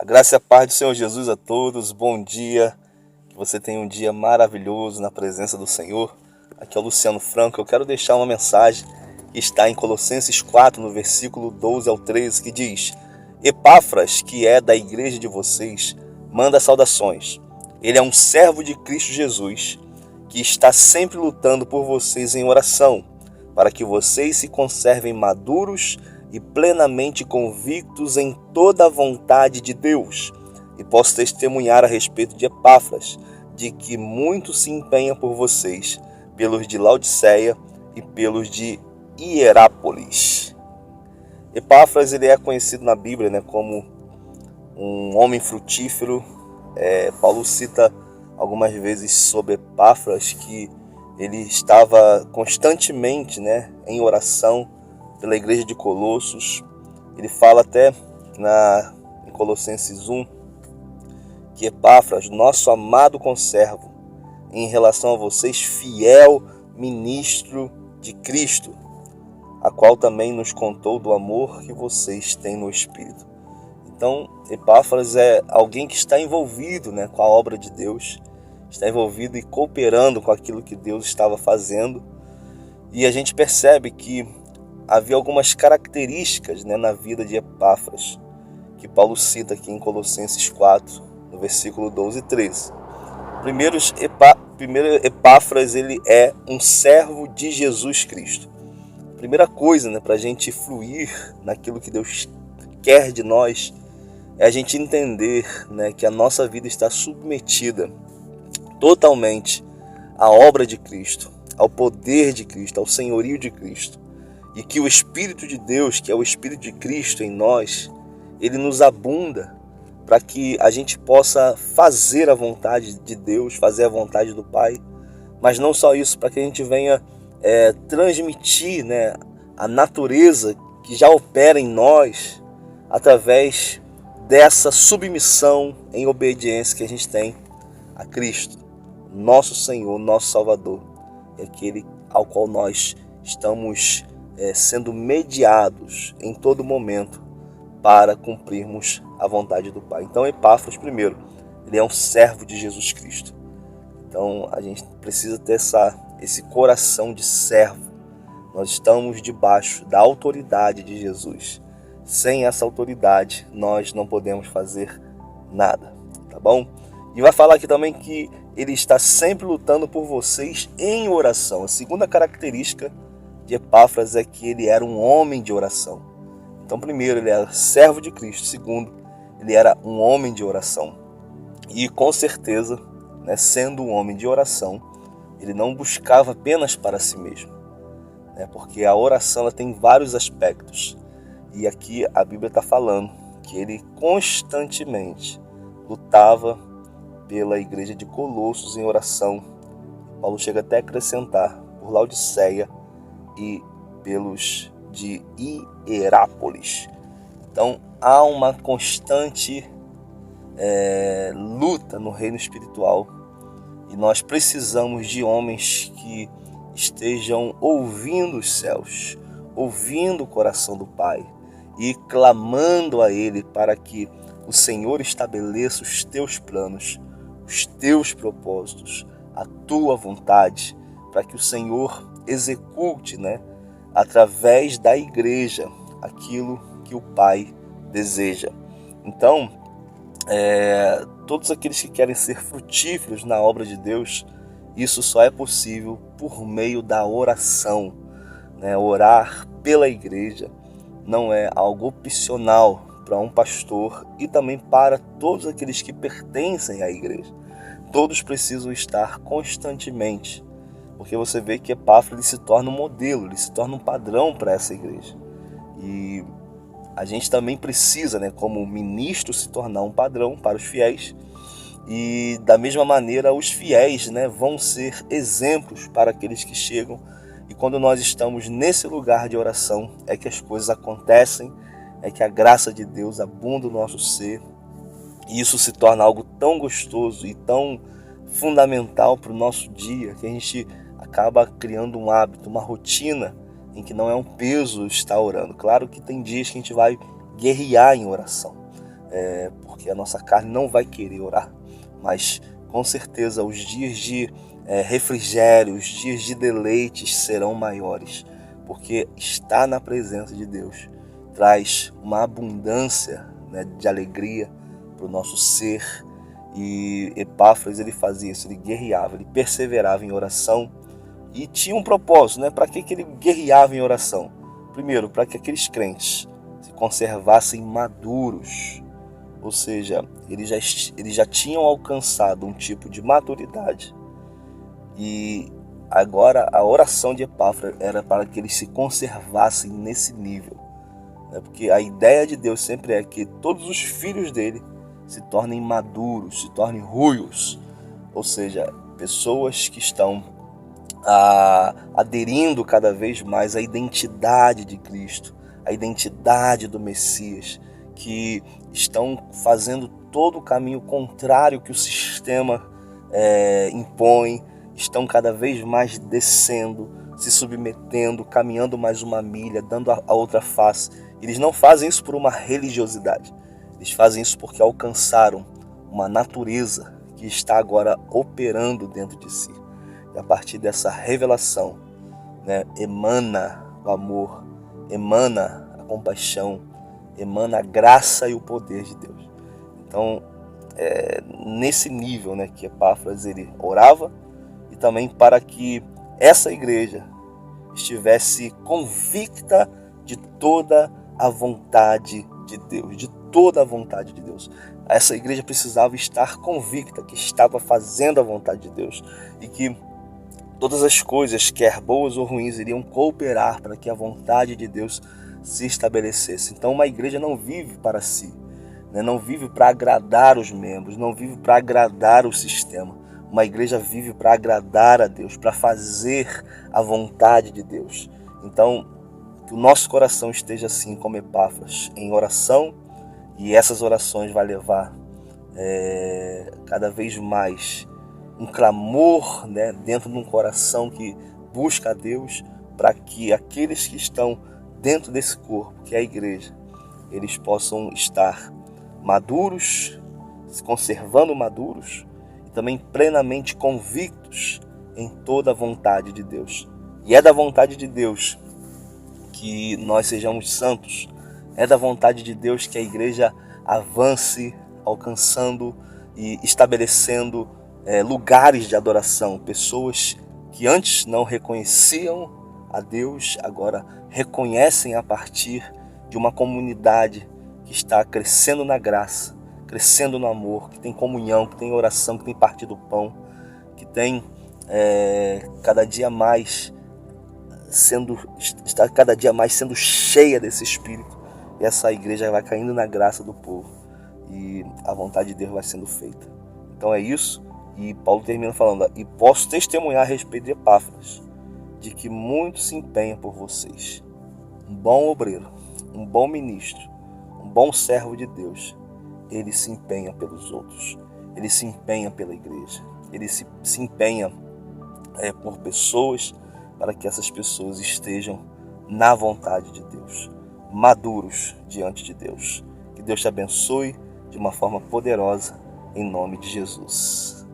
Graça e a paz do Senhor Jesus a todos, bom dia, que você tenha um dia maravilhoso na presença do Senhor. Aqui é o Luciano Franco, eu quero deixar uma mensagem que está em Colossenses 4, no versículo 12 ao 13, que diz: Epáfras, que é da igreja de vocês, manda saudações. Ele é um servo de Cristo Jesus, que está sempre lutando por vocês em oração, para que vocês se conservem maduros e plenamente convictos em toda a vontade de Deus. E posso testemunhar a respeito de Epáfras, de que muito se empenha por vocês, pelos de Laodiceia e pelos de Hierápolis. Epáfras, ele é conhecido na Bíblia, como um homem frutífero. Paulo cita algumas vezes sobre Epáfras que ele estava constantemente, em oração pela igreja de Colossos. Ele fala até em Colossenses 1 que Epáfras, nosso amado conservo, em relação a vocês, fiel ministro de Cristo, a qual também nos contou do amor que vocês têm no Espírito. Então, Epáfras é alguém que está envolvido com a obra de Deus, está envolvido e cooperando com aquilo que Deus estava fazendo. E a gente percebe que havia algumas características na vida de Epáfras, que Paulo cita aqui em Colossenses 4, no versículo 12 e 13. Primeiro, Epáfras, ele é um servo de Jesus Cristo. Primeira coisa, para a gente fluir naquilo que Deus quer de nós, é a gente entender que a nossa vida está submetida totalmente à obra de Cristo, ao poder de Cristo, ao senhorio de Cristo. E que o Espírito de Deus, que é o Espírito de Cristo em nós, ele nos abunda para que a gente possa fazer a vontade de Deus, fazer a vontade do Pai. Mas não só isso, para que a gente venha transmitir a natureza que já opera em nós através dessa submissão em obediência que a gente tem a Cristo, nosso Senhor, nosso Salvador, é aquele ao qual nós estamos sendo mediados em todo momento para cumprirmos a vontade do Pai. Então, Epáfras, primeiro, ele é um servo de Jesus Cristo. Então, a gente precisa ter esse coração de servo. Nós estamos debaixo da autoridade de Jesus. Sem essa autoridade, nós não podemos fazer nada, tá bom? E vai falar aqui também que ele está sempre lutando por vocês em oração. A segunda característica de Epáfras é que ele era um homem de oração. Então, primeiro, ele era servo de Cristo. Segundo, ele era um homem de oração. E com certeza, sendo um homem de oração, ele não buscava apenas para si mesmo, porque a oração ela tem vários aspectos. E aqui a Bíblia está falando que ele constantemente lutava pela igreja de Colossos em oração. Paulo chega até a acrescentar por Laodiceia e pelos de Hierápolis. Então há uma constante luta no reino espiritual, e nós precisamos de homens que estejam ouvindo os céus, ouvindo o coração do Pai e clamando a Ele para que o Senhor estabeleça os teus planos, os teus propósitos, a tua vontade, para que o Senhor execute, através da igreja, aquilo que o Pai deseja. Então, todos aqueles que querem ser frutíferos na obra de Deus, isso só é possível por meio da oração. Orar pela igreja não é algo opcional para um pastor e também para todos aqueles que pertencem à igreja. Todos precisam estar constantemente, porque você vê que Epáfras ele se torna um modelo, ele se torna um padrão para essa igreja. E a gente também precisa, como ministro, se tornar um padrão para os fiéis. E da mesma maneira, os fiéis vão ser exemplos para aqueles que chegam. E quando nós estamos nesse lugar de oração, é que as coisas acontecem, é que a graça de Deus abunda o nosso ser. E isso se torna algo tão gostoso e tão fundamental para o nosso dia, que a gente acaba criando um hábito, uma rotina, em que não é um peso estar orando. Claro que tem dias que a gente vai guerrear em oração. porque a nossa carne não vai querer orar, mas com certeza os dias de refrigério, os dias de deleites serão maiores, porque estar na presença de Deus traz uma abundância, né, de alegria para o nosso ser. E Epáfras, ele fazia isso, ele guerreava, ele perseverava em oração e tinha um propósito, né? Para que ele guerreava em oração? Primeiro, para que aqueles crentes se conservassem maduros, ou seja, eles já tinham alcançado um tipo de maturidade, e agora a oração de Epáfras era para que eles se conservassem nesse nível, né? Porque a ideia de Deus sempre é que todos os filhos dele se tornem maduros, se tornem ruios, ou seja, pessoas que estão aderindo cada vez mais à identidade de Cristo, à identidade do Messias, que estão fazendo todo o caminho contrário que o sistema impõe, estão cada vez mais descendo, se submetendo, caminhando mais uma milha, dando a outra face. Eles não fazem isso por uma religiosidade, eles fazem isso porque alcançaram uma natureza que está agora operando dentro de si. E a partir dessa revelação, né, emana o amor, emana a compaixão, emana a graça e o poder de Deus. Então, nesse nível, né, que Epáfras ele orava, e também para que essa igreja estivesse convicta de toda a vontade de Deus, de toda a vontade de Deus. Essa igreja precisava estar convicta que estava fazendo a vontade de Deus e que todas as coisas, quer boas ou ruins, iriam cooperar para que a vontade de Deus se estabelecesse. Então uma igreja não vive para si, né? Não vive para agradar os membros, não vive para agradar o sistema. Uma igreja vive para agradar a Deus, para fazer a vontade de Deus. Então, que o nosso coração esteja assim como Epáfras, em oração, e essas orações vai levar cada vez mais um clamor, né, dentro de um coração que busca a Deus, para que aqueles que estão dentro desse corpo, que é a igreja, eles possam estar maduros, se conservando maduros, e também plenamente convictos em toda a vontade de Deus. E é da vontade de Deus que nós sejamos santos, é da vontade de Deus que a igreja avance, alcançando e estabelecendo lugares de adoração. Pessoas que antes não reconheciam a Deus, agora reconhecem a partir de uma comunidade que está crescendo na graça, crescendo no amor, que tem comunhão, que tem oração, que tem partido do pão, que tem cada dia mais está cada dia mais sendo cheia desse Espírito. E essa igreja vai caindo na graça do povo e a vontade de Deus vai sendo feita. Então é isso. E Paulo termina falando: e posso testemunhar a respeito de Epáfras, de que muito se empenha por vocês. Um bom obreiro, um bom ministro, um bom servo de Deus. Ele se empenha pelos outros, ele se empenha pela igreja, ele se empenha por pessoas, para que essas pessoas estejam na vontade de Deus, maduros diante de Deus. Que Deus te abençoe de uma forma poderosa, em nome de Jesus.